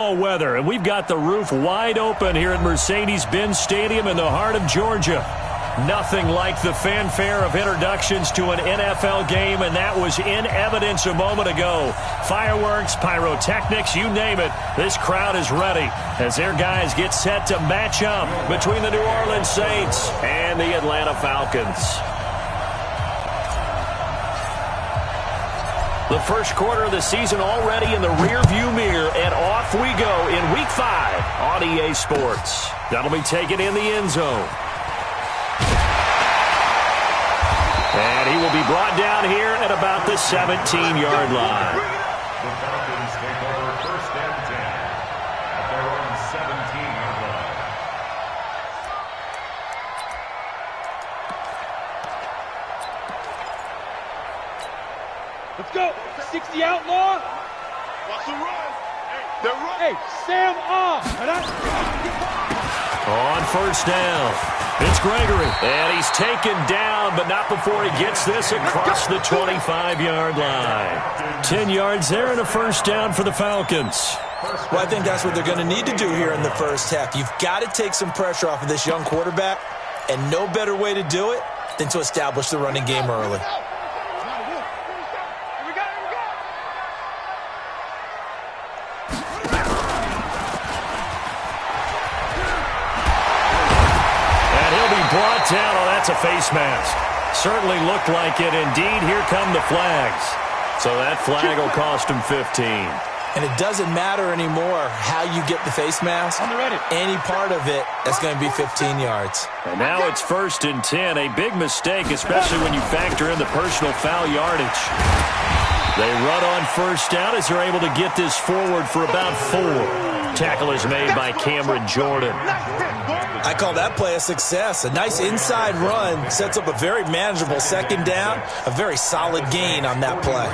Weather, and we've got the roof wide open here at Mercedes-Benz Stadium in the heart of Georgia. Nothing like the fanfare of introductions to an NFL game, and that was in evidence a moment ago. Fireworks, pyrotechnics, you name it. This crowd is ready as their guys get set to match up between the New Orleans Saints and the Atlanta Falcons. The first quarter of the season already in the rearview mirror, and off we go in Week 5 on EA Sports. That'll be taken in the end zone. And he will be brought down here at about the 17-yard line. The Falcons take over first and 10 at their own 17-yard line. Let's go. 60 outlaw. Watch the run. They're Hey, running. Sam on. On first down, it's Gregory. And he's taken down, but not before he gets this across the 25-yard line. 10 yards there and a first down for the Falcons. Well, I think that's what they're going to need to do here in the first half. You've got to take some pressure off of this young quarterback, and no better way to do it than to establish the running game early. Brought down. Oh, that's a face mask. Certainly looked like it. Indeed, here come the flags. So that flag will cost him 15. And it doesn't matter anymore how you get the face mask. Any part of it, that's going to be 15 yards. And now it's first and 10. A big mistake, especially when you factor in the personal foul yardage. They run on first down as they're able to get this forward for about 4. Tackle is made by Cameron Jordan. I call that play a success. A nice inside run sets up a very manageable second down, a very solid gain on that play.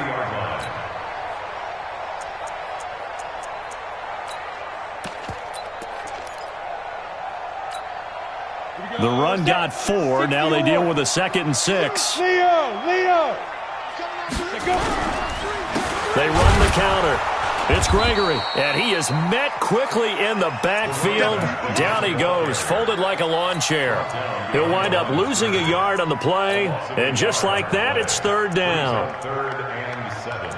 The run got 4. Now they deal with a 2nd and 6. Leo. They run the counter. It's Gregory, and he is met quickly in the backfield. Down he goes, folded like a lawn chair. He'll wind up losing a yard on the play, and just like that, it's third down. 3rd and 7.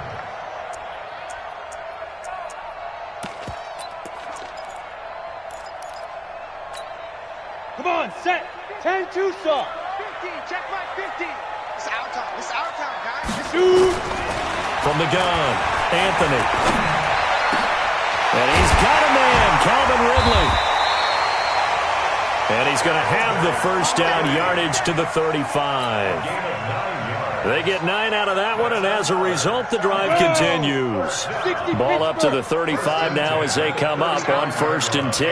Come on, set. 10-2 saw. 15, check right 15. It's our time. It's our time, guys. Shoot. From the gun, Anthony. And he's got a man, Calvin Ridley. And he's going to have the first down yardage to the 35. They get 9 out of that one, and as a result, the drive continues. Ball up to the 35 now as they come up on first and 10.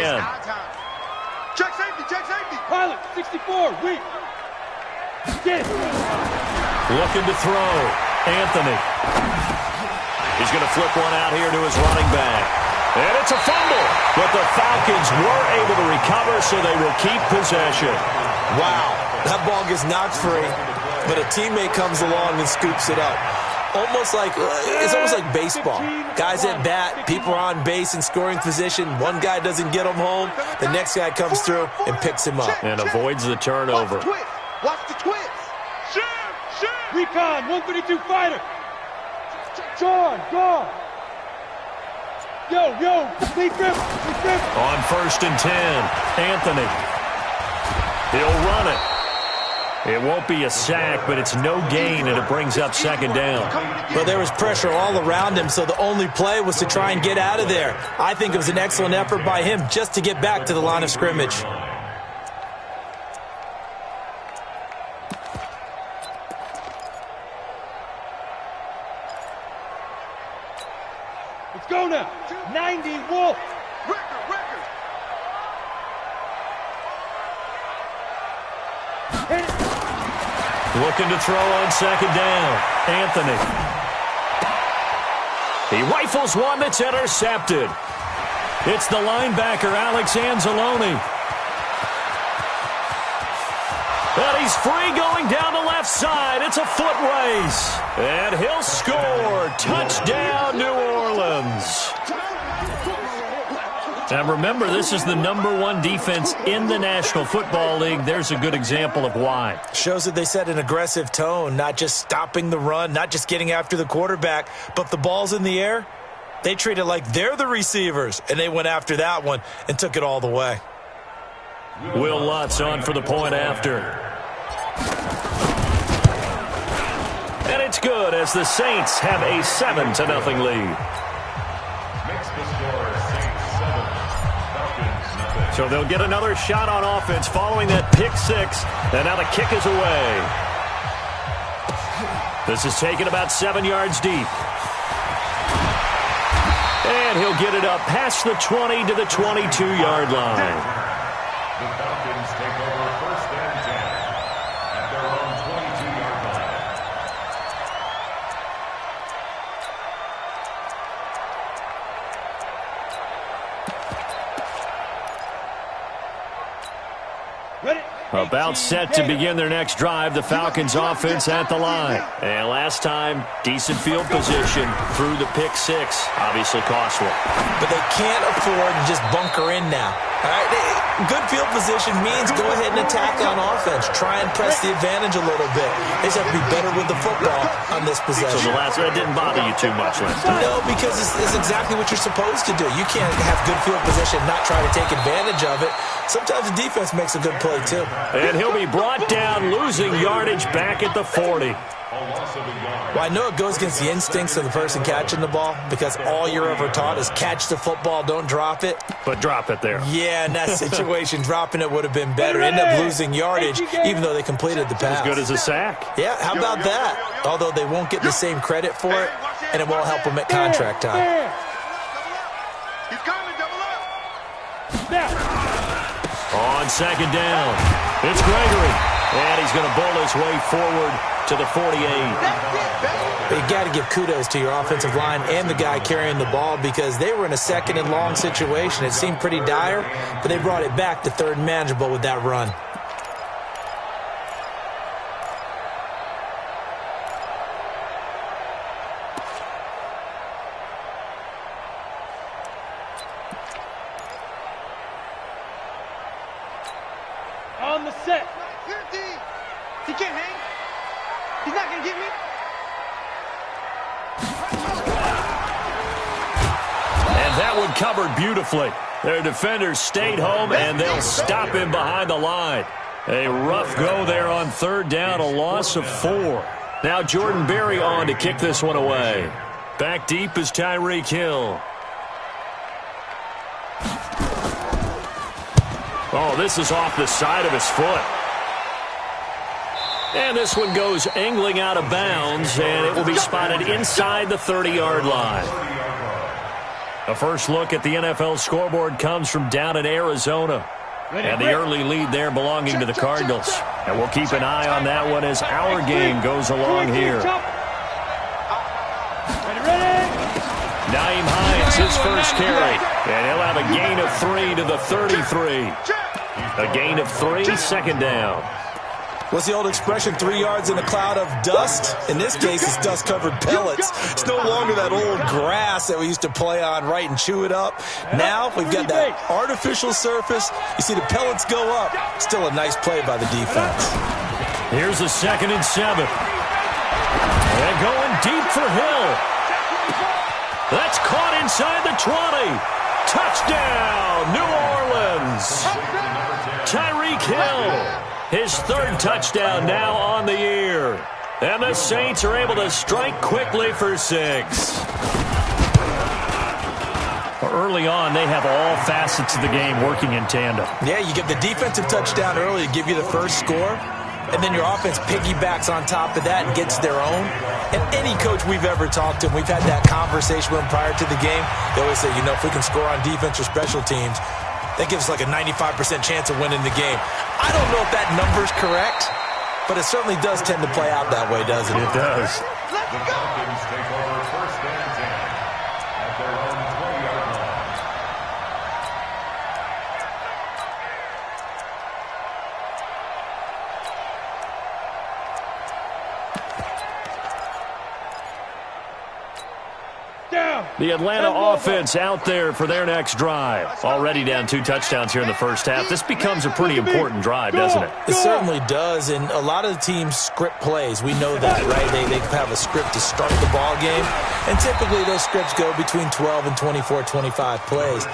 Check safety, check safety. Pilot, 64, weak. Get. Looking to throw, Anthony. He's going to flip one out here to his running back. And it's a fumble, but the Falcons were able to recover, so they will keep possession. Wow, that ball gets knocked free, but a teammate comes along and scoops it up. It's almost like baseball. Guys at bat, people are on base in scoring position. One guy doesn't get him home. The next guy comes through and picks him up. And avoids the turnover. Watch the twist. Recon, 132 fighter. John, go. Yo, complete grip. On first and 10, Anthony. He'll run it. It won't be a sack, but it's no gain, and it brings up second down. But there was pressure all around him, so the only play was to try and get out of there. I think it was an excellent effort by him just to get back to the line of scrimmage. Let's go now. 90 Wolf. Record. Hit it. Looking to throw on second down. Anthony. He rifles one that's intercepted. It's the linebacker, Alex Anzalone. And he's free going down the left side. It's a foot race. And he'll score. Touchdown, New Orleans. And remember, this is the #1 defense in the National Football League. There's a good example of why. Shows that they set an aggressive tone, not just stopping the run, not just getting after the quarterback, but the ball's in the air. They treat it like they're the receivers, and they went after that one and took it all the way. Will Lutz on for the point after. And it's good as the Saints have a 7-0 lead. Makes the score Saints 7, Falcons nothing. So they'll get another shot on offense following that pick six. And now the kick is away. This is taken about 7 yards deep. And he'll get it up past the 20 to the 22-yard line. The Falcons take over first and 10 at their own 22-yard line. Ready? About set to begin their next drive, the Falcons offense at the line. And last time, decent field position through the pick six. Obviously costly. But they can't afford to just bunker in now. All right? Good field position means go ahead and attack on offense. Try and press the advantage a little bit. They just have to be better with the football on this possession. So the last one didn't bother you too much last time? No, because it's exactly what you're supposed to do. You can't have good field position and not try to take advantage of it. Sometimes the defense makes a good play, too. And he'll be brought down, losing yardage back at the 40. Well, I know it goes against the instincts of the person catching the ball because all you're ever taught is catch the football, don't drop it. But drop it there. Yeah, in that situation, dropping it would have been better. End up losing yardage, even though they completed the pass. As good as a sack. Yeah, how about that? Although they won't get the same credit for it, and it won't help them at contract time. He's coming, double up. Now. On second down, it's Gregory. And he's going to bowl his way forward to the 48. But you got to give kudos to your offensive line and the guy carrying the ball because they were in a second and long situation. It seemed pretty dire, but they brought it back to third and manageable with that run. On the set. 50. He can't hang. He's not going to get me. And that one covered beautifully. Their defenders stayed home, and they'll stop him behind the line. A rough go there on third down, a loss of 4. Now Jordan Berry on to kick this one away. Back deep is Tyreek Hill. Oh, this is off the side of his foot. And this one goes angling out of bounds, and it will be spotted inside the 30-yard line. A first look at the NFL scoreboard comes from down in Arizona. And the early lead there belonging to the Cardinals. And we'll keep an eye on that one as our game goes along here. Nyheim Hines, his first carry. And he'll have a gain of 3 to the 33. A gain of 3, second down. What's the old expression, 3 yards in a cloud of dust? In this case, it's dust-covered pellets. It's no longer that old grass that we used to play on, right, and chew it up. Now we've got that artificial surface. You see the pellets go up. Still a nice play by the defense. Here's a 2nd and 7. And going deep for Hill. That's caught inside the 20. Touchdown, New Orleans. Tyreek Hill. His 3rd touchdown now on the year. And the Saints are able to strike quickly for 6. Early on, they have all facets of the game working in tandem. Yeah, you get the defensive touchdown early to give you the first score, and then your offense piggybacks on top of that and gets their own. And any coach we've ever talked to, we've had that conversation with them prior to the game, they always say, if we can score on defense or special teams, that gives us like a 95% chance of winning the game. I don't know if that number's correct, but it certainly does tend to play out that way, doesn't it? It does. The Falcons take over first and 10 at their own 20-yard line. Down. The Atlanta offense out there for their next drive. Already down 2 touchdowns here in the first half. This becomes a pretty important drive, doesn't it? It certainly does, and a lot of the teams script plays. We know that, right? They have a script to start the ball game, and typically those scripts go between 12 and 24, 25 plays.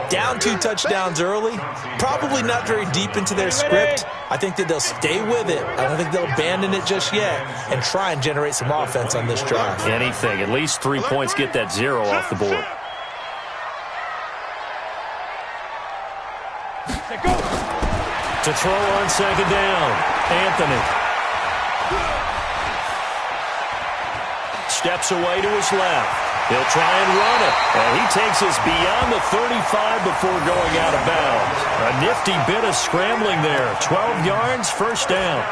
Down 2 touchdowns early, probably not very deep into their script. I think that they'll stay with it. I don't think they'll abandon it just yet and try and generate some offense on this drive. Anything. At least 3 points, get that 0 off the board. To throw on second down, Anthony. Steps away to his left. He'll try and run it. And he takes us beyond the 35 before going out of bounds. A nifty bit of scrambling there. 12 yards, first down.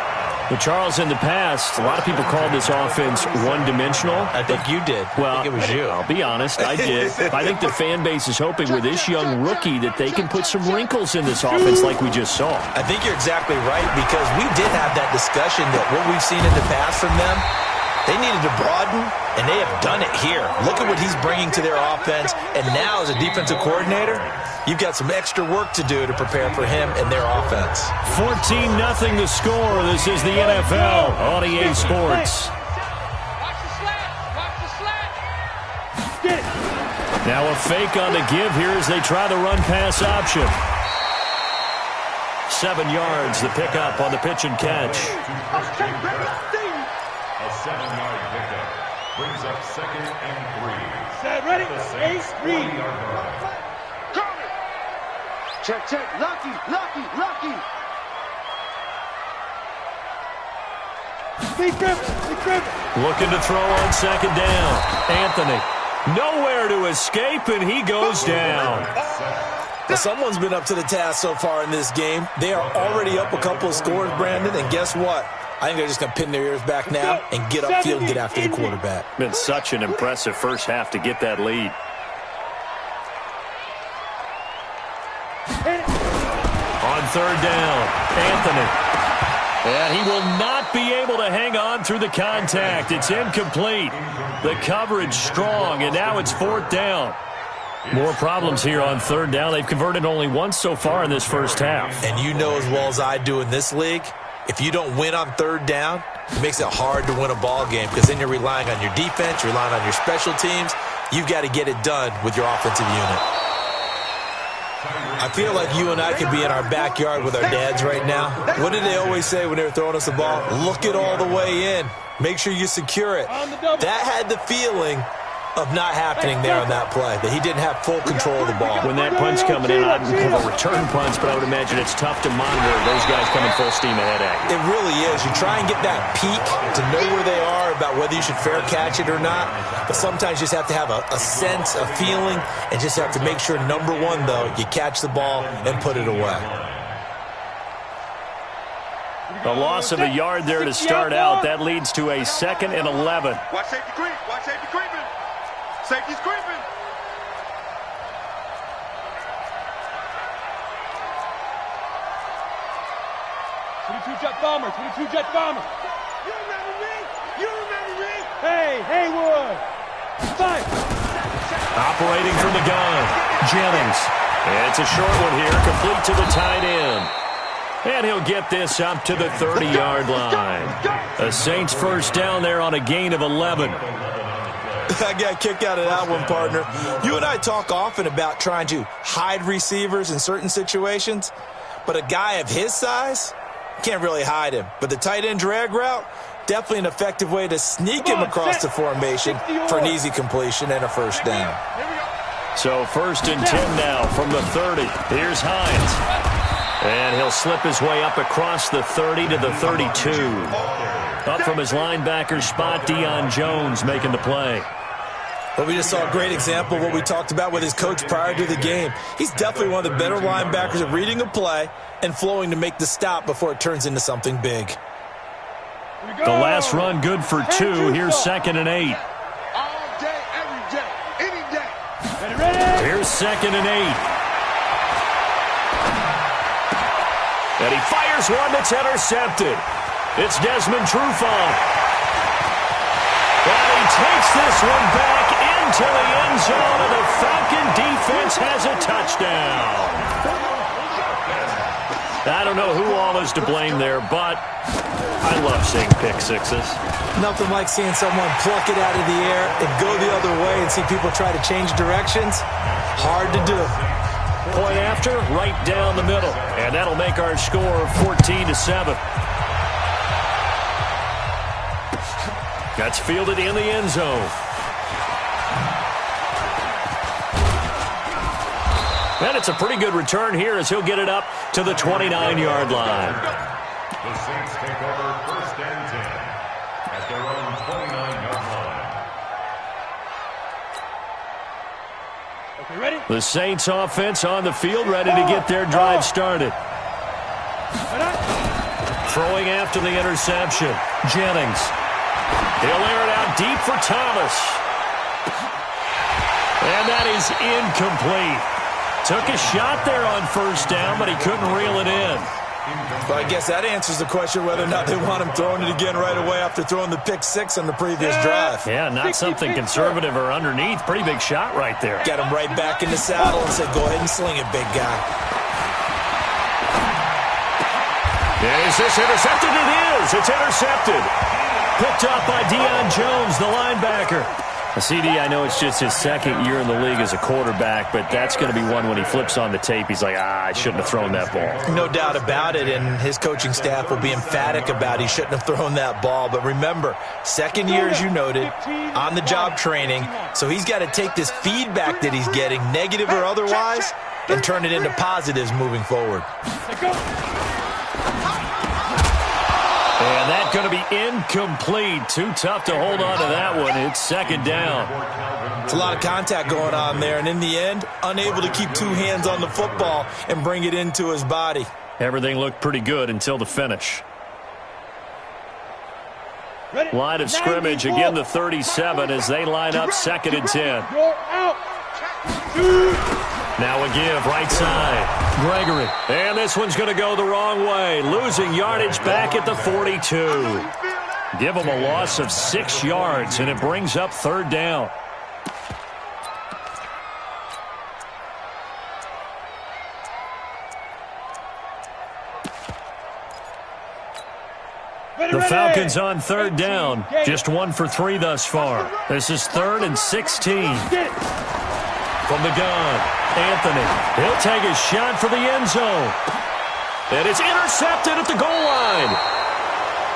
But Charles, in the past, a lot of people called this offense one-dimensional. I think you did. Well, I think it was you. I'll be honest, I did. I think the fan base is hoping with this young rookie that they can put some wrinkles in this offense like we just saw. I think you're exactly right, because we did have that discussion that what we've seen in the past from them, they needed to broaden, and they have done it here. Look at what he's bringing to their offense, and now as a defensive coordinator, you've got some extra work to do to prepare for him and their offense. 14-0 the score. This is the NFL on EA Sports. Watch the slant. Watch the slant. Get it. Now a fake on the give here as they try the run-pass option. 7 yards, the pickup on the pitch and catch. A 7-yard pickup brings up 2nd and 3. Set, ready, The 8-3. Check, check. Lucky, lucky, lucky. Big grip. Looking to throw on second down. Anthony, nowhere to escape, and he goes down. Now, someone's been up to the task so far in this game. They are already up a couple of scores, Brandon, and guess what? I think they're just going to pin their ears back now and get upfield and get after the quarterback. Been such an impressive first half to get that lead. On third down, Anthony. And he will not be able to hang on through the contact. It's incomplete. The coverage strong, and now it's 4th down. More problems here on third down. They've converted only once so far in this first half. And you know as well as I do in this league, if you don't win on third down, it makes it hard to win a ball game, because then you're relying on your defense, you're relying on your special teams. You've got to get it done with your offensive unit. I feel like you and I could be in our backyard with our dads right now. What did they always say when they were throwing us the ball? Look it all the way in. Make sure you secure it. That had the feeling of not happening there on that play, that he didn't have full control of the ball. When that punch coming in, I don't have a return punch, but I would imagine it's tough to monitor those guys coming full steam ahead at you. It really is. You try and get that peek to know where they are, about whether you should fair catch it or not, but sometimes you just have to have a sense, a feeling, and just have to make sure, number one, though, you catch the ball and put it away. A loss of a yard there to start out. That leads to a 2nd and 11. Watch safety creep. Watch safety creeping. Safety's creeping. Jet bomber. You remember me? Hey, Haywood. 5. Operating from the gun, Jennings. It's a short one here, complete to the tight end. And he'll get this up to the 30-yard line. The Saints first down there on a gain of 11. I got a kick out of that one, partner. You and I talk often about trying to hide receivers in certain situations, but a guy of his size can't really hide him. But the tight end drag route, definitely an effective way to sneak him across the formation for an easy completion and a first down. So 1st and 10 now from the 30. Here's Hines. And he'll slip his way up across the 30 to the 32. Up from his linebacker spot, Deion Jones making the play. But we just saw a great example of what we talked about with his coach prior to the game. He's definitely one of the better linebackers at reading a play and flowing to make the stop before it turns into something big. The last run good for 2. Here's 2nd and 8. All day, every day, any day. Ready? Here's 2nd and 8. And he fires one that's intercepted. It's Desmond Trufant. And he takes this one back into the end zone, and the Falcon defense has a touchdown. I don't know who all is to blame there, but I love seeing pick sixes. Nothing like seeing someone pluck it out of the air and go the other way and see people try to change directions. Hard to do. Point after, right down the middle. And that'll make our score 14-7. That's fielded in the end zone. And it's a pretty good return here as he'll get it up to the 29-yard line. The Saints take over first and 10 at their own 29-yard line. Okay, ready? The Saints offense on the field, ready to get their drive started. Throwing after the interception. Jennings. He'll air it out deep for Thomas. And that is incomplete. Took a shot there on first down, but he couldn't reel it in. Well, I guess that answers the question whether or not they want him throwing it again right away after throwing the pick six on the previous drive. Yeah, not something conservative or underneath. Pretty big shot right there. Got him right back in the saddle and said, go ahead and sling it, big guy. Is this intercepted? It is. It's intercepted. Picked up by Deion Jones, the linebacker. CD, I know it's just his second year in the league as a quarterback, but that's going to be one when he flips on the tape. He's like, I shouldn't have thrown that ball. No doubt about it, and his coaching staff will be emphatic about he shouldn't have thrown that ball. But remember, second year, as you noted, on-the-job training, so he's got to take this feedback that he's getting, negative or otherwise, and turn it into positives moving forward. And that's going to be incomplete. Too tough to hold on to that one. It's second down. It's a lot of contact going on there, and in the end, unable to keep two hands on the football and bring it into his body. Everything looked pretty good until the finish. Line of scrimmage, again the 37 as they line up second and 10. Now a give, right side. Gregory. And this one's going to go the wrong way. Losing yardage back at the 42. Give him a loss of 6 yards, and it brings up third down. The Falcons on third down. Just 1 for 3 thus far. This is 3rd and 16. From the gun, Anthony. He'll take a shot for the end zone. And it's intercepted at the goal line.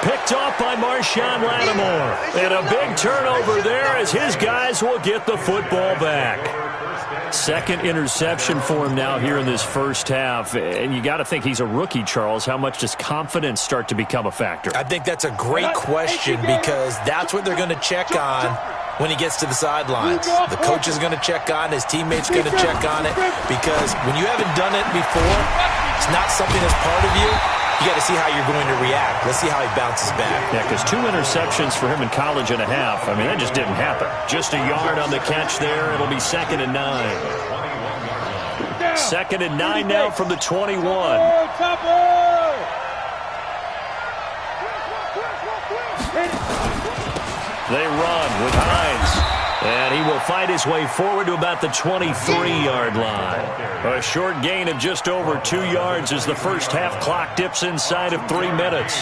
Picked off by Marshawn Lattimore. And a big turnover there as his guys will get the football back. Second interception for him now here in this first half. And you got to think he's a rookie, Charles. How much does confidence start to become a factor? I think that's a great question because that's what they're going to check on when he gets to the sidelines. The coach is going to check on, his teammates are going to check on it, because when you haven't done it before, it's not something that's part of you. You got to see how you're going to react. Let's see how he bounces back. Yeah, because 2 interceptions for him in college and a half. I mean, that just didn't happen. Just a yard on the catch there. It'll be 2nd and 9. 2nd and 9 now from the 21. They run with Hines. And he will fight his way forward to about the 23-yard line. A short gain of just over 2 yards as the first half clock dips inside of 3 minutes.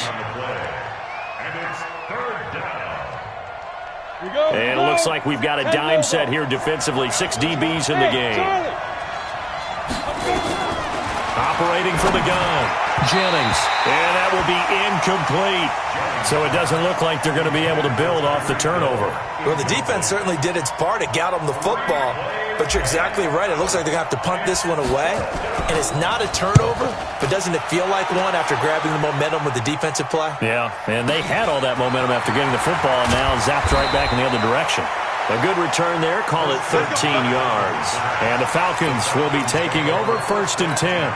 And it looks like we've got a dime set here defensively. 6 DBs in the game. Operating from the gun, Jennings. And that will be incomplete. So it doesn't look like they're going to be able to build off the turnover. Well, the defense certainly did its part. It got them the football. But you're exactly right. It looks like they're going to have to punt this one away. And it's not a turnover, but doesn't it feel like one after grabbing the momentum with the defensive play? Yeah, and they had all that momentum after getting the football, and now zapped right back in the other direction. A good return there. Call it 13 yards. And the Falcons will be taking over 1st and 10.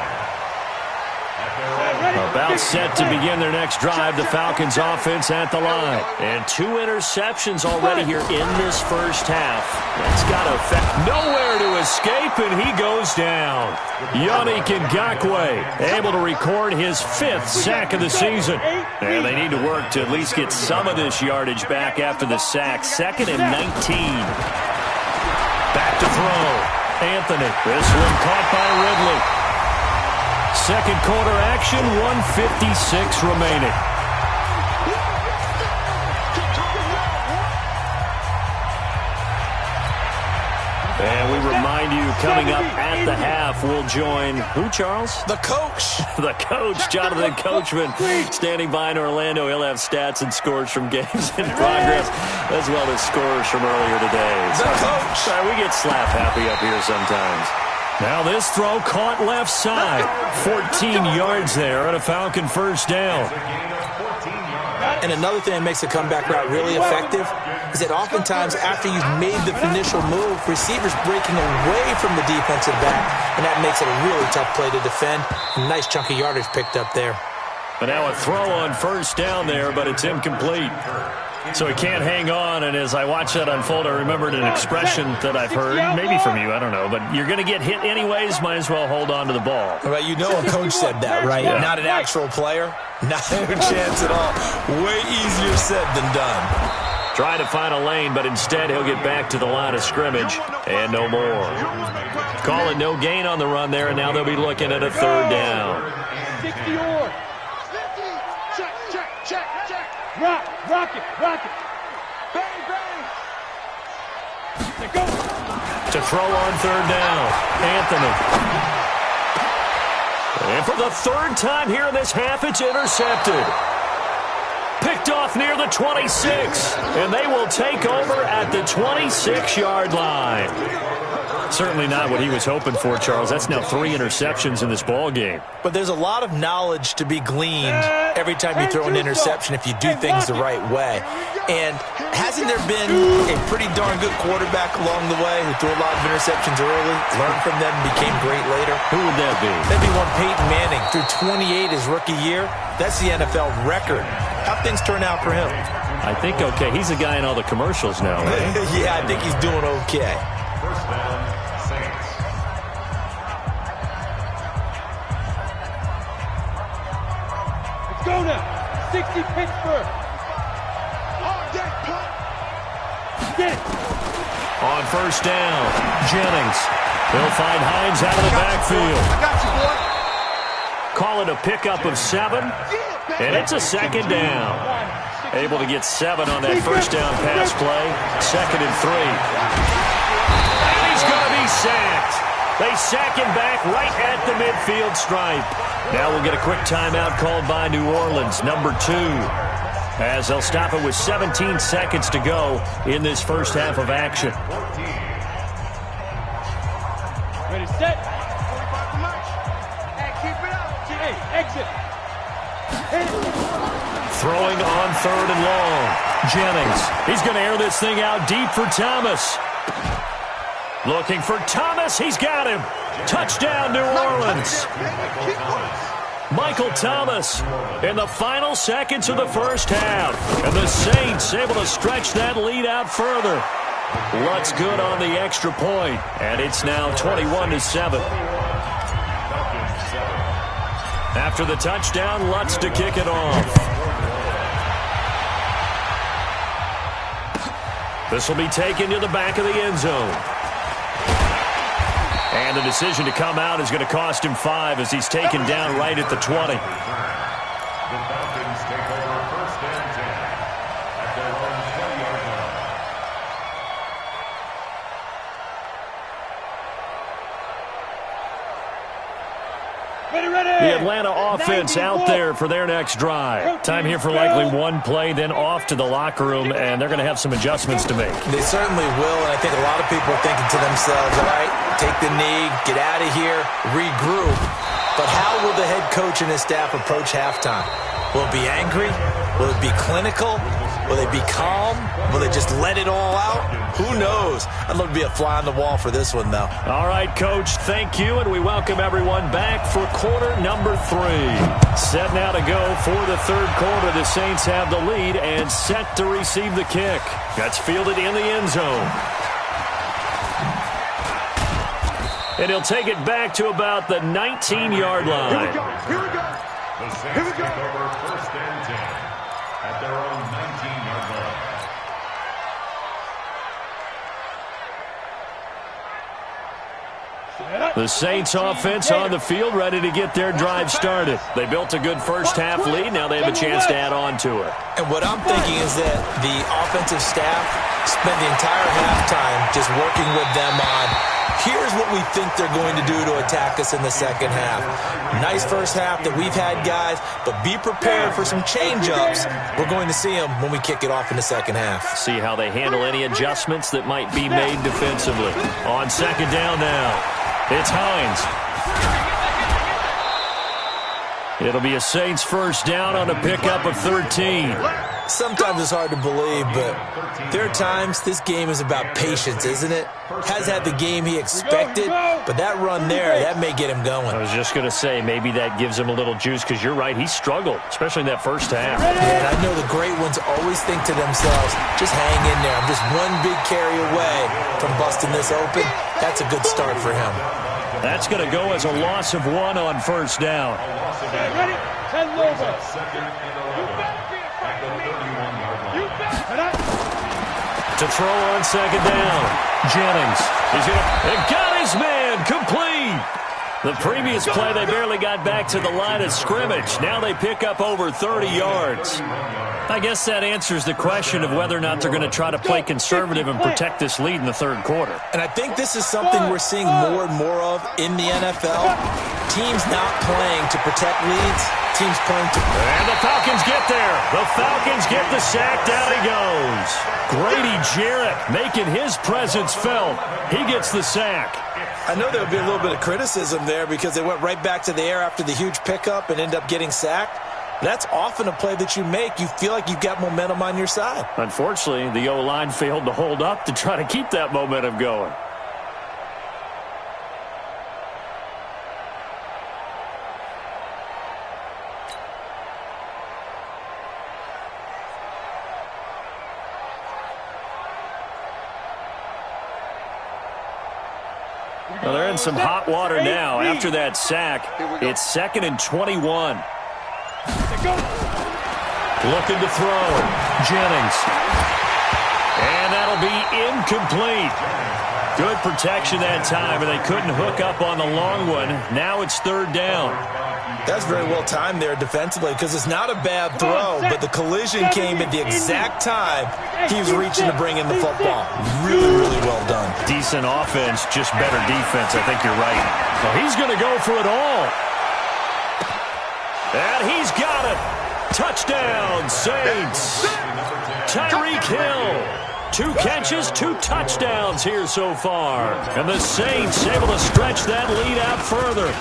About set to begin their next drive. The Falcons offense at the line. And 2 interceptions already here in this first half. That's got to affect. Nowhere to escape, and he goes down. Yannick Ngakoue able to record his 5th sack of the season. And they need to work to at least get some of this yardage back after the sack. 2nd and 19. throw. Anthony. This one caught by Ridley. Second quarter action, 1:56 remaining. And we remind you, coming up at the half, we'll join who, Charles? The coach. The coach, Jonathan Coachman, standing by in Orlando. He'll have stats and scores from games in progress, as well as scores from earlier today. The coach. Sorry, we get slap happy up here sometimes. Now this throw caught left side. 14 yards there and a Falcon first down. And another thing that makes the comeback route really effective is that oftentimes after you've made the initial move, receivers breaking away from the defensive back, and that makes it a really tough play to defend. A nice chunk of yardage picked up there. But now a throw on first down there, but it's incomplete. So he can't hang on, and as I watch that unfold, I remembered an expression that I've heard, maybe from you, I don't know, but you're going to get hit anyways, might as well hold on to the ball. Right, you know a coach said that, right? Yeah. Not an actual player. Not a chance at all. Way easier said than done. Trying to find a lane, but instead he'll get back to the line of scrimmage, and no more. Calling no gain on the run there, and now they'll be looking at a third down. 60 or. Check. Rock it. Bang. Go. To throw on third down, Anthony. And for the third time here in this half, it's intercepted. Picked off near the 26, and they will take over at the 26-yard line. Certainly not what he was hoping for, Charles. That's now 3 interceptions in this ball game. But there's a lot of knowledge to be gleaned every time you throw an interception if you do things the right way. And hasn't there been a pretty darn good quarterback along the way who threw a lot of interceptions early, learned from them, and became great later? Who would that be? That'd be one Peyton Manning. Threw 28 his rookie year. That's the NFL record. How'd things turn out for him? I think okay. He's a guy in all the commercials now, right? Yeah, I think he's doing okay. First down, Saints. Let's go now. 60 Pittsburgh. Get it. On first down, Jennings. They'll find Hines out of the backfield. I got you, boy. Call it a pickup of 7, and it's a second down. Able to get 7 on that first down pass play. 2nd and 3. And he's going to be sacked. They sack him back right at the midfield stripe. Now we'll get a quick timeout called by New Orleans, number 2. As they'll stop it with 17 seconds to go in this first half of action. Ready, set. Hey, keep it up. Hey, exit. Hit it. Throwing on 3rd and long. Jennings. He's going to air this thing out deep for Thomas. Looking for Thomas. He's got him. Touchdown, New Orleans. Michael Thomas in the final seconds of the first half. And the Saints able to stretch that lead out further. Lutz good on the extra point. And it's now 21-7. After the touchdown, Lutz to kick it off. This will be taken to the back of the end zone. And the decision to come out is going to cost him 5 as he's taken down right at the 20. The Falcons take over first and 10 at their own 20-yard line. Ready. The Atlanta offense out there for their next drive. Time here for likely one play, then off to the locker room, and they're going to have some adjustments to make. They certainly will, and I think a lot of people are thinking to themselves, all right, take the knee, get out of here, regroup. But how will the head coach and his staff approach halftime? Will it be angry? Will it be clinical? Will they be calm? Will they just let it all out? Who knows? I'd love to be a fly on the wall for this one, though. All right, Coach, thank you, and we welcome everyone back for quarter number 3. Set now to go for the third quarter. The Saints have the lead and set to receive the kick. That's fielded in the end zone. And he'll take it back to about the 19-yard line. Here we go. The Saints take over first and 10 at their own 19-yard line. The Saints offense on the field, ready to get their drive started. They built a good first-half lead. Now they have a chance to add on to it. And what I'm thinking is that the offensive staff spent the entire halftime just working with them on, here's what we think they're going to do to attack us in the second half. Nice first half that we've had, guys, but be prepared for some change-ups. We're going to see them when we kick it off in the second half. See how they handle any adjustments that might be made defensively. On second down now, it's Hines. It'll be a Saints first down on a pickup of 13. Sometimes it's hard to believe, but there are times this game is about patience, isn't it? Has had the game he expected, but that run there, that may get him going. I was just going to say, maybe that gives him a little juice, because you're right, he struggled, especially in that first half. Yeah, and I know the great ones always think to themselves, just hang in there. I'm just one big carry away from busting this open. That's a good start for him. That's going to go as a loss of 1 on first down. Ready? 10 over. To throw on second down. Jennings. He's going to got his man complete. The previous play, they barely got back to the line of scrimmage. Now they pick up over 30 yards. I guess that answers the question of whether or not they're going to try to play conservative and protect this lead in the third quarter. And I think this is something we're seeing more and more of in the NFL. Teams not playing to protect leads. Teams playing to... And the Falcons get there. The Falcons get the sack. Down he goes. Grady Jarrett making his presence felt. He gets the sack. I know there'll be a little bit of criticism there because they went right back to the air after the huge pickup and end up getting sacked. That's often a play that you make. You feel like you've got momentum on your side. Unfortunately, the O-line failed to hold up to try to keep that momentum going. Well, they're in some hot water now. After that sack, it's 2nd and 21. Looking to throw. Jennings. And that'll be incomplete. Good protection that time, and they couldn't hook up on the long one. Now it's 3rd down. That's very well timed there defensively because it's not a bad throw, but the collision came at the exact time he was reaching to bring in the football. Really, really well done. Decent offense, just better defense. I think you're right. Well, he's going to go for it all. And he's got it. Touchdown, Saints. Tyreek Hill. 2 catches, 2 touchdowns here so far. And the Saints able to stretch that lead out further.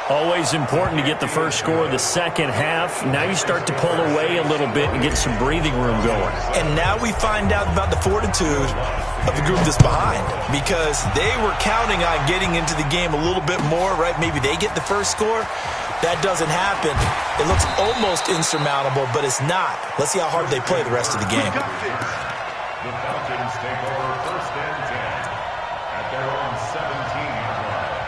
Always important to get the first score of the second half. Now you start to pull away a little bit and get some breathing room going. And now we find out about the fortitude of the group that's behind because they were counting on getting into the game a little bit more, right? Maybe they get the first score. That doesn't happen. It looks almost insurmountable, but it's not. Let's see how hard they play the rest of the game. The Falcons take over 1st and 10 at their own 17-yard line.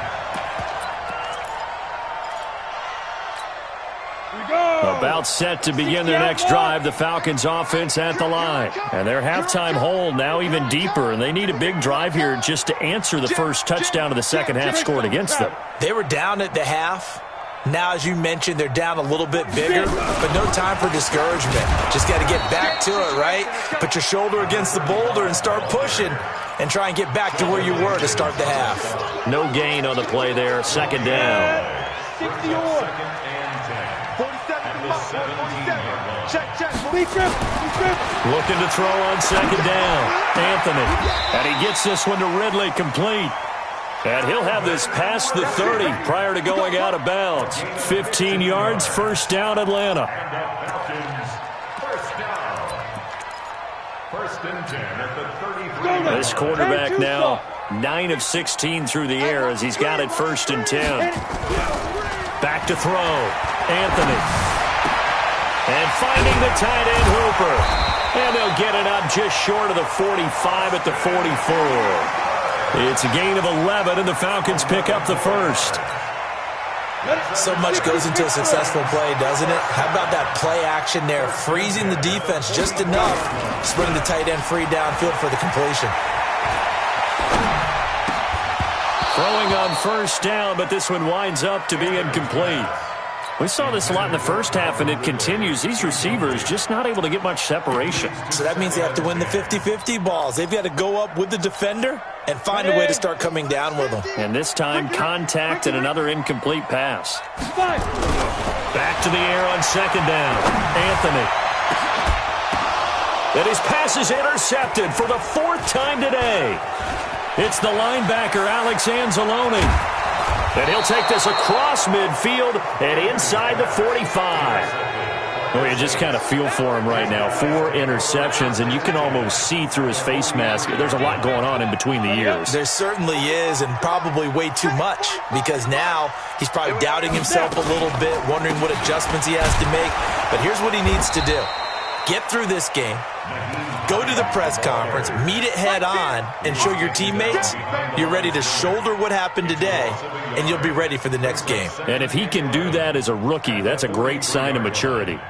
About set to begin their next drive, the Falcons offense at the line. And their halftime hold now even deeper, and they need a big drive here just to answer the first touchdown of the second half scored against them. They were down at the half. Now, as you mentioned, they're down a little bit bigger, but no time for discouragement. Just got to get back to it, right? Put your shoulder against the boulder and start pushing and try and get back to where you were to start the half. No gain on the play there. 2nd down. 60 or 17-yard line. Looking to throw on 2nd down. Anthony. And he gets this one to Ridley complete. And he'll have this past the 30 prior to going out of bounds. 15 yards, 1st down, Atlanta. First down. 1st and 10 at the 33. This quarterback now 9 of 16 through the air as he's got it 1st and 10. Back to throw. Anthony. And finding the tight end Hooper. And they'll get it up just short of the 45 at the 44. It's a gain of 11, and the Falcons pick up the first. So much goes into a successful play, doesn't it? How about that play action there, freezing the defense just enough to bring the tight end free downfield for the completion. Throwing on first down, but this one winds up to be incomplete. We saw this a lot in the first half, and it continues. These receivers just not able to get much separation. So that means they have to win the 50-50 balls. They've got to go up with the defender and find a way to start coming down with them. And this time, contact and another incomplete pass. Back to the air on second down. Anthony. And his pass is intercepted for the fourth time today. It's the linebacker, Alex Anzalone. And he'll take this across midfield and inside the 45. Oh, you just kind of feel for him right now. 4 interceptions, and you can almost see through his face mask. There's a lot going on in between the ears. There certainly is, and probably way too much, because now he's probably doubting himself a little bit, wondering what adjustments he has to make. But here's what he needs to do. Get through this game, go to the press conference, meet it head on, and show your teammates you're ready to shoulder what happened today, and you'll be ready for the next game. And if he can do that as a rookie, that's a great sign of maturity.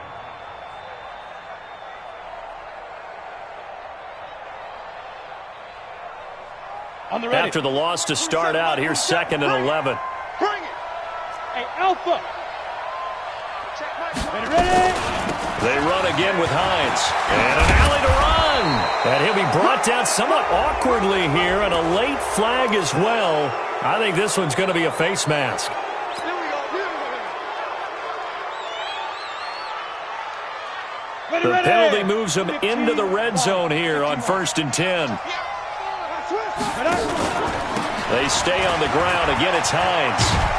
After the loss to start out, here's 2nd and 11. Bring it. Hey, Alpha. Ready? They run again with Hines. And an alley to run. And he'll be brought down somewhat awkwardly here, and a late flag as well. I think this one's going to be a face mask. The penalty moves him into the red zone here on 1st and 10. They stay on the ground. Again, it's Hines.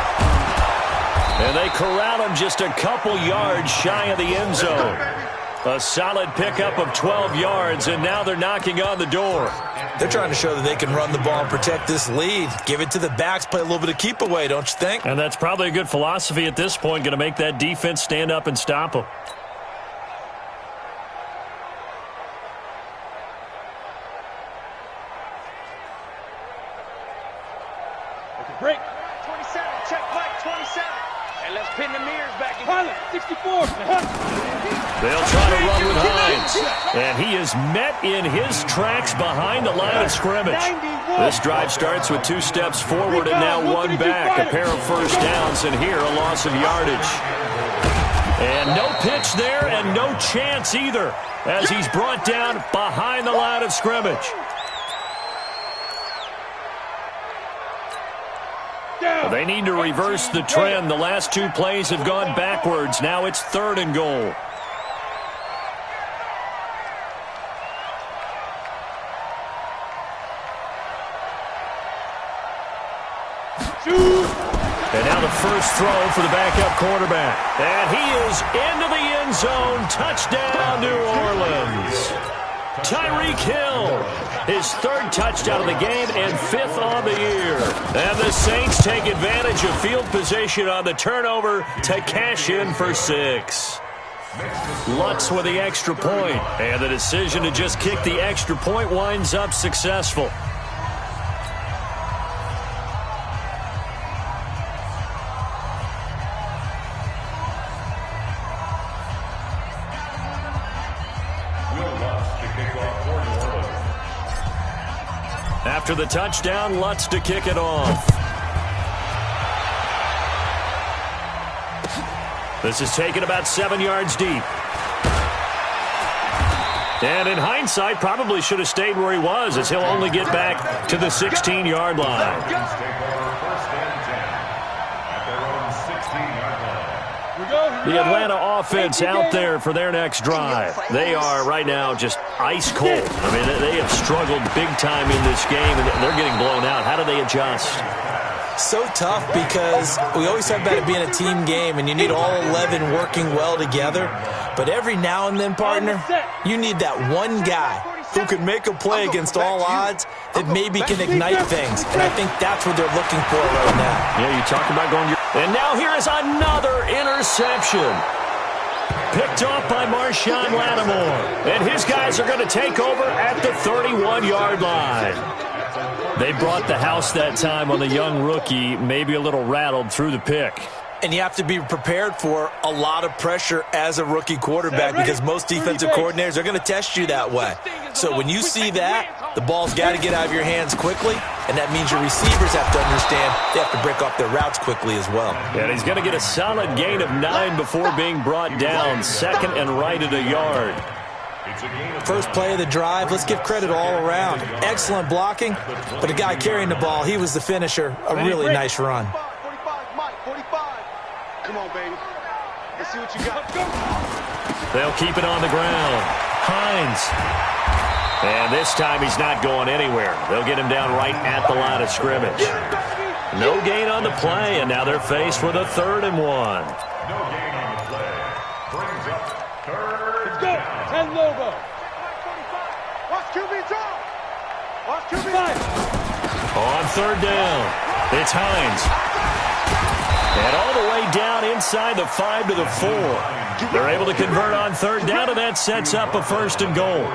And they corral him just a couple yards shy of the end zone. A solid pickup of 12 yards, and now they're knocking on the door. They're trying to show that they can run the ball and protect this lead. Give it to the backs, play a little bit of keep away, don't you think? And that's probably a good philosophy at this point, going to make that defense stand up and stop them. Break. 27, check Mike, 27. And let's pin the mirrors back in. Pilot, 64. They'll try to run with Hines. And he is met in his tracks behind the line of scrimmage. This drive starts with 2 steps forward and now 1 back. A pair of first downs, and here a loss of yardage. And no pitch there and no chance either as he's brought down behind the line of scrimmage. They need to reverse the trend. The last 2 plays have gone backwards. Now it's 3rd and goal. And now the first throw for the backup quarterback. And he is into the end zone. Touchdown, New Orleans. Tyreek Hill, his 3rd touchdown of the game and 5th on the year. And the Saints take advantage of field position on the turnover to cash in for 6. Lutz with the extra point, and the decision to just kick the extra point winds up successful. After the touchdown, Lutz to kick it off. This is taken about 7 yards deep. And in hindsight, probably should have stayed where he was, as he'll only get back to the 16-yard line. The Atlanta offense out there for their next drive. They are right now just ice cold. I mean, they have struggled big time in this game, and they're getting blown out. How do they adjust? So tough, because we always talk about it being a team game, and you need all 11 working well together. But every now and then, partner, you need that one guy who can make a play against all odds that maybe can ignite things. And I think that's what they're looking for right now. Yeah, you talk about going... And now here is another interception. Picked off by Marshawn Lattimore. And his guys are going to take over at the 31-yard line. They brought the house that time on the young rookie, maybe a little rattled through the pick. And you have to be prepared for a lot of pressure as a rookie quarterback because most defensive coordinators are going to test you that way. So when you see that, the ball's got to get out of your hands quickly, and that means your receivers have to understand they have to break off their routes quickly as well. And he's going to get a solid gain of 9 before being brought down. Second and right at a yard. First play of the drive, let's give credit all around. Excellent blocking, but the guy carrying the ball, he was the finisher. A really nice run. 45, Mike, 45. Come on, baby. Let's see what you got. They'll keep it on the ground. Hines. And this time he's not going anywhere. They'll get him down right at the line of scrimmage. No gain on the play, and now they're faced with a 3rd and 1. No gain on the play. Brings up 3rd down. 10 Lobo. Watch QB draw. Watch QB. 5. On 3rd down, it's Hines. And all the way down inside the 5 to the 4. They're able to convert on 3rd down, and that sets up a 1st and goal.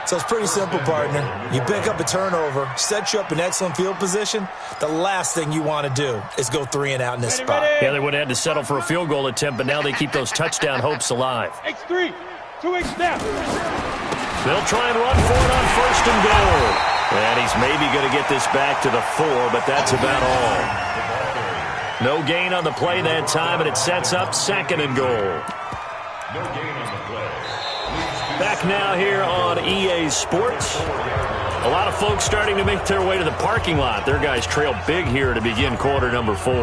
So it's pretty simple, partner. You pick up a turnover, set you up in excellent field position. The last thing you want to do is go 3 and out in this spot. Yeah, they would have had to settle for a field goal attempt, but now they keep those touchdown hopes alive. X3. 2 snap. They'll try and run for it on 1st and goal. And he's maybe going to get this back to the 4, but that's about all. No gain on the play that time, and it sets up 2nd and goal. No gain on the play. Back now here on EA Sports. A lot of folks starting to make their way to the parking lot. Their guys trail big here to begin quarter number 4.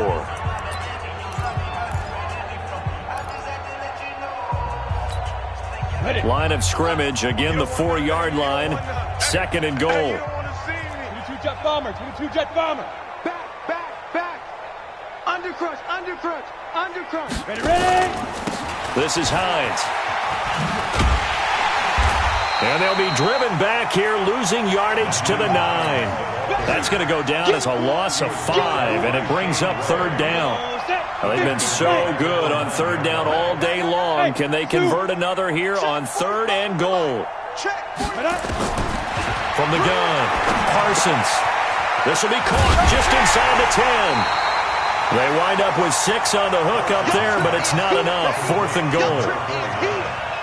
Line of scrimmage, again the 4-yard line. 2nd and goal. 22 jet bomber. 22 jet bomber. Back. Undercrush. Ready. This is Hines. And they'll be driven back here, losing yardage to the 9. That's going to go down as a loss of 5, and it brings up 3rd down. Well, they've been so good on 3rd down all day long. Can they convert another here on 3rd and goal? From the gun, Parsons. This will be caught just inside the 10. They wind up with 6 on the hook up there, but it's not enough. 4th and goal.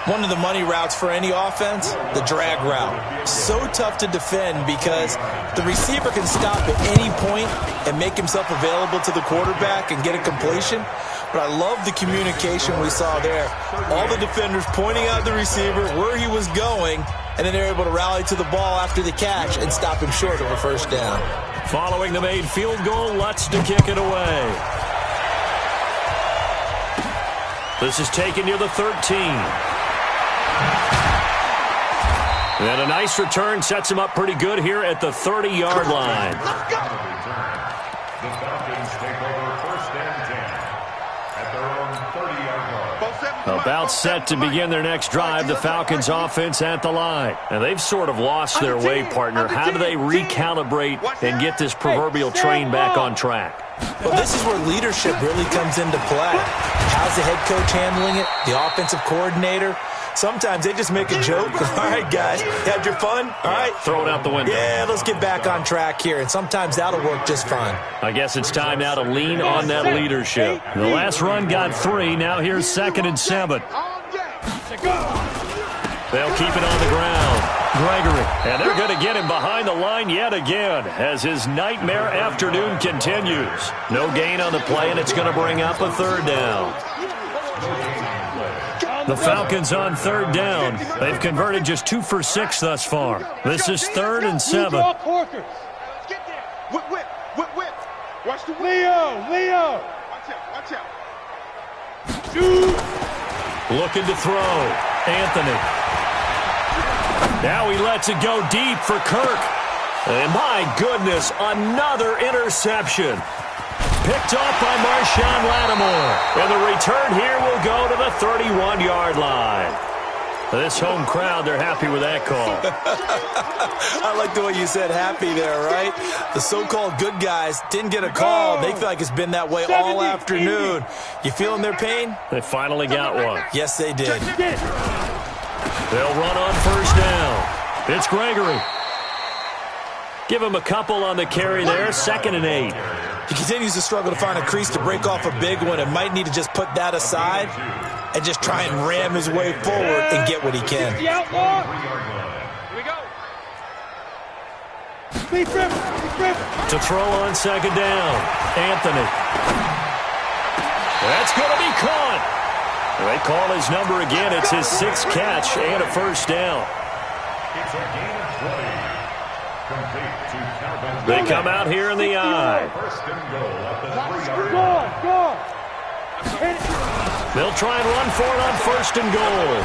One of the money routes for any offense, the drag route. So tough to defend because the receiver can stop at any point and make himself available to the quarterback and get a completion. But I love the communication we saw there. All the defenders pointing out the receiver, where he was going, and then they're able to rally to the ball after the catch and stop him short of a 1st down. Following the made field goal, Lutz to kick it away. This is taken near the 13. And a nice return sets him up pretty good here at the 30-yard line. The Falcons take over 1st and 10 at their own 30-yard line. About set to begin their next drive, the Falcons offense at the line. And they've sort of lost their way, partner. How do they recalibrate and get this proverbial train back on track? Well, this is where leadership really comes into play. How's the head coach handling it? The offensive coordinator? Sometimes they just make a joke. All right, guys, had your fun? All right. Throw it out the window. Yeah, let's get back on track here. And sometimes that'll work just fine. I guess it's time now to lean on that leadership. The last run got 3. Now here's 2nd and 7. They'll keep it on the ground. Gregory. And they're going to get him behind the line yet again as his nightmare afternoon continues. No gain on the play, and it's going to bring up a 3rd down. The Falcons on 3rd down. They've converted just 2 for 6 thus far. This is 3rd and 7. Let's get there. Whip. Watch the Leo. Watch out. Looking to throw. Anthony. Now he lets it go deep for Kirk. And my goodness, another interception. Picked off by Marshawn Lattimore. And the return here will go to the 31-yard line. This home crowd, they're happy with that call. I like the way you said happy there, right? The so-called good guys didn't get a call. They feel like it's been that way all afternoon. You feeling their pain? They finally got one. Yes, they did. They'll run on 1st down. It's Gregory. Give him a couple on the carry there. 2nd and 8. He continues to struggle to find a crease to break off a big one and might need to just put that aside and just try and ram his way forward and get what he can. Here we go. To throw on second down, Anthony. That's going to be caught. They call his number again. It's his 6th catch and a first down. It's a gain of 20. Complete to Calvin. They come out here in the eye. First and goal at the 3-yard line. They'll try and run for it on first and goal.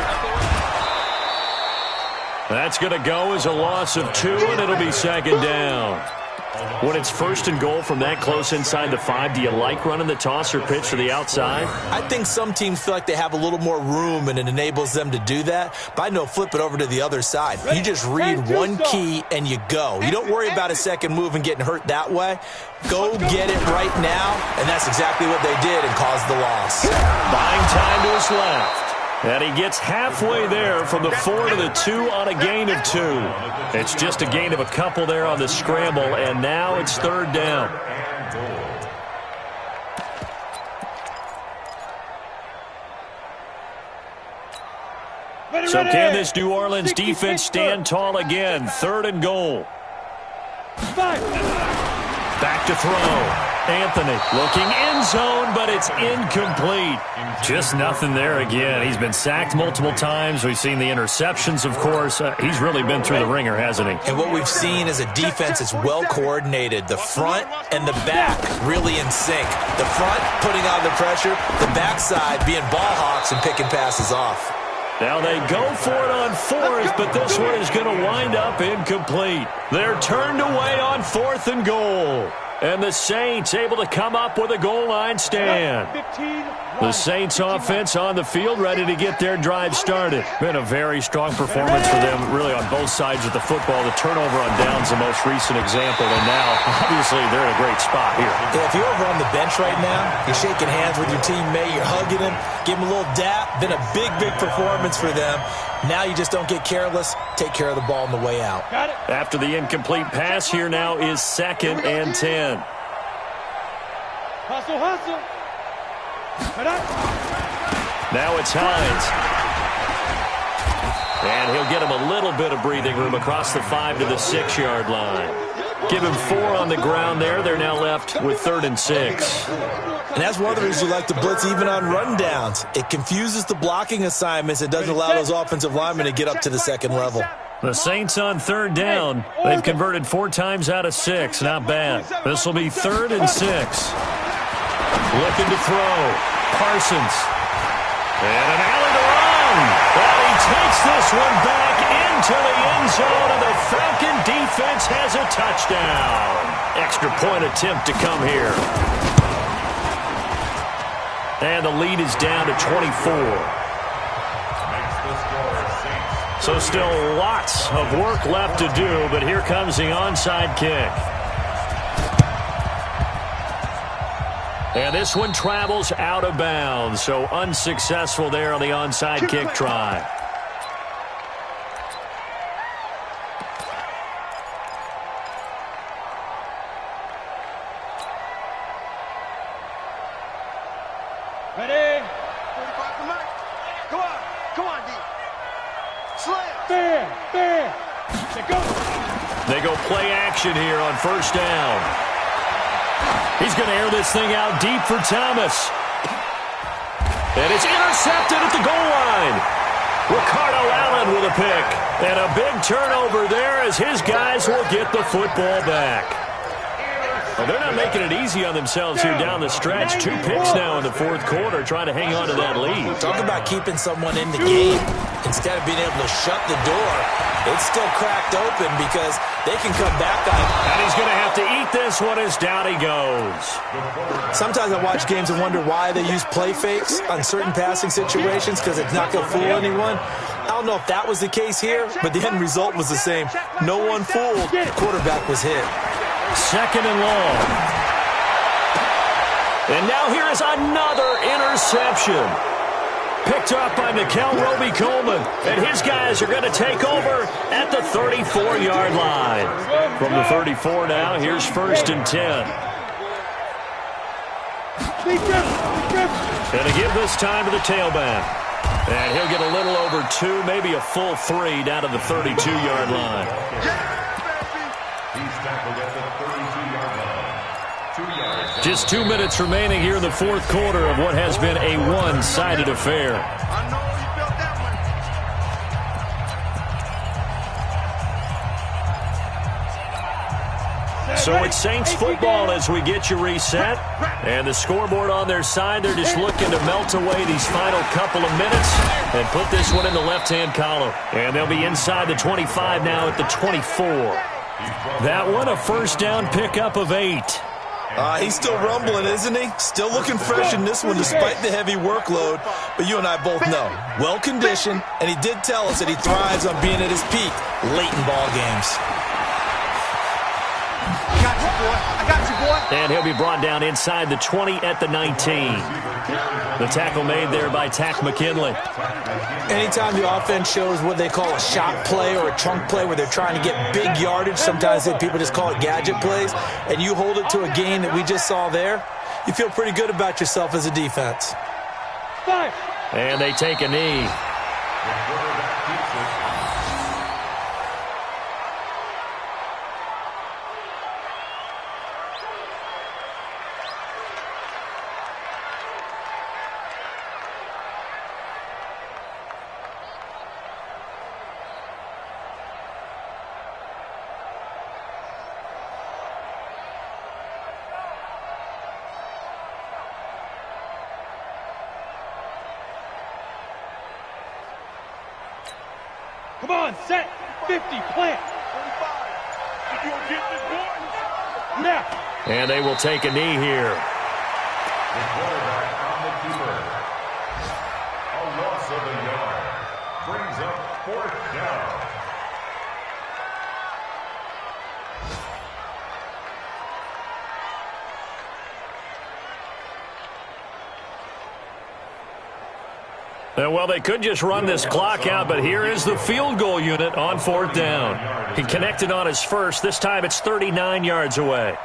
That's going to go as a loss of 2, and it'll be second down. When it's first and goal from that close inside the 5, do you like running the toss or pitch to the outside? I think some teams feel like they have a little more room and it enables them to do that. But I know flip it over to the other side. You just read one key and you go. You don't worry about a second move and getting hurt that way. Go get it right now, and that's exactly what they did and caused the loss. Buying time to his left. And he gets halfway there from the 4 to the 2 on a gain of 2. It's just a gain of a couple there on the scramble, and now it's third down. So can this New Orleans defense stand tall again? Third and goal. Back to throw. Anthony looking end zone, but it's incomplete. Just nothing there again. He's been sacked multiple times. We've seen the interceptions, of course. He's really been through the ringer, hasn't he? And what we've seen is a defense that's well coordinated. The front and the back really in sync. The front putting on the pressure, the backside being ball hawks and picking passes off. Now they go for it on 4th, but this one is going to wind up incomplete. They're turned away on 4th and goal. And the Saints able to come up with a goal line stand. The Saints offense on the field ready to get their drive started. Been a very strong performance for them really on both sides of the football. The turnover on downs the most recent example. And now, obviously, they're in a great spot here. Yeah, if you're over on the bench right now, you're shaking hands with your teammate, you're hugging him, give him a little dap. Been a big, big performance for them. Now you just don't get careless. Take care of the ball on the way out. After the incomplete pass, here now is 2nd and 10. Hustle, hustle. Now it's Hines. And he'll get him a little bit of breathing room across the 5 to the 6-yard line. Give him 4 on the ground there. They're now left with 3rd and 6. And that's one of the reasons you like to blitz even on rundowns. It confuses the blocking assignments. It doesn't allow those offensive linemen to get up to the second level. The Saints on 3rd down. They've converted 4 times out of 6. Not bad. This will be 3rd and 6. Looking to throw. Parsons. And an alley to run. Well, he takes this one back into the end zone, and the Falcon defense has a touchdown. Extra point attempt to come here. And the lead is down to 24. So still lots of work left to do, but here comes the onside kick. And this one travels out of bounds, so unsuccessful there on the onside kick try. Ready? 45 for Mike. Go on, D. Slam. Fair. They go play action here on 1st down. He's going to air this thing out deep for Thomas. And it's intercepted at the goal line. Ricardo Allen with a pick. And a big turnover there as his guys will get the football back. Well, they're not making it easy on themselves here down the stretch. 2 picks now in the 4th quarter, trying to hang on to that lead. Talk about keeping someone in the game instead of being able to shut the door. It's still cracked open because they can come back on it. And he's going to have to eat this one as down he goes. Sometimes I watch games and wonder why they use play fakes on certain passing situations because it's not going to fool anyone. I don't know if that was the case here, but the end result was the same. No one fooled. The quarterback was hit. 2nd and long. And now here is another interception. Picked up by Nickel Roby-Coleman. And his guys are going to take over at the 34-yard line. From the 34 now, here's 1st and 10. And to give this time to the tailback. And he'll get a little over 2, maybe a full 3 down to the 32-yard line. He's tackled at the 32-yard line. 2 yards. Just 2 minutes remaining here in the fourth quarter of what has been a one-sided affair. I know you felt that one. So it's Saints football as we get you reset. And the scoreboard on their side, they're just looking to melt away these final couple of minutes and put this one in the left-hand column. And they'll be inside the 25 now at the 24. That one, a first down pickup of 8. He's still rumbling, isn't he? Still looking fresh in this one despite the heavy workload. But you and I both know, well-conditioned, and he did tell us that he thrives on being at his peak late in ball games. I got you, boy. And he'll be brought down inside the 20 at the 19. The tackle made there by Tack McKinley. Anytime the offense shows what they call a shot play or a chunk play where they're trying to get big yardage, sometimes people just call it gadget plays, and you hold it to a gain that we just saw there, you feel pretty good about yourself as a defense. And they take a knee. Come on, set. 50, plant. 35. You gonna get this, boy? Yeah. And they will take a knee here. The quarterback on the keeper. A loss of a yard. Brings up 4th down. Well, they could just run this clock out, but here is the field goal unit on 4th down. He connected on his first. This time it's 39 yards away.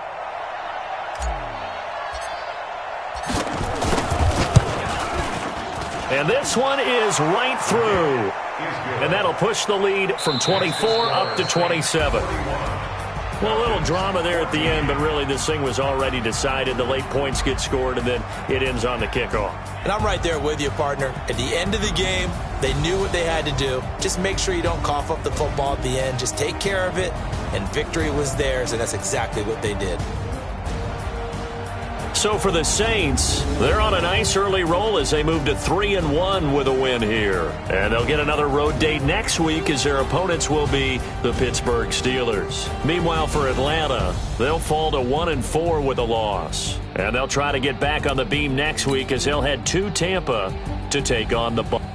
And this one is right through. And that'll push the lead from 24 up to 27. Well, a little drama there at the end, but really this thing was already decided. The late points get scored, and then it ends on the kickoff. And I'm right there with you, partner. At the end of the game, they knew what they had to do. Just make sure you don't cough up the football at the end. Just take care of it, and victory was theirs, and that's exactly what they did. So for the Saints, they're on a nice early roll as they move to 3-1 with a win here. And they'll get another road date next week as their opponents will be the Pittsburgh Steelers. Meanwhile, for Atlanta, they'll fall to 1-4 with a loss. And they'll try to get back on the beam next week as they'll head to Tampa to take on the Bucs.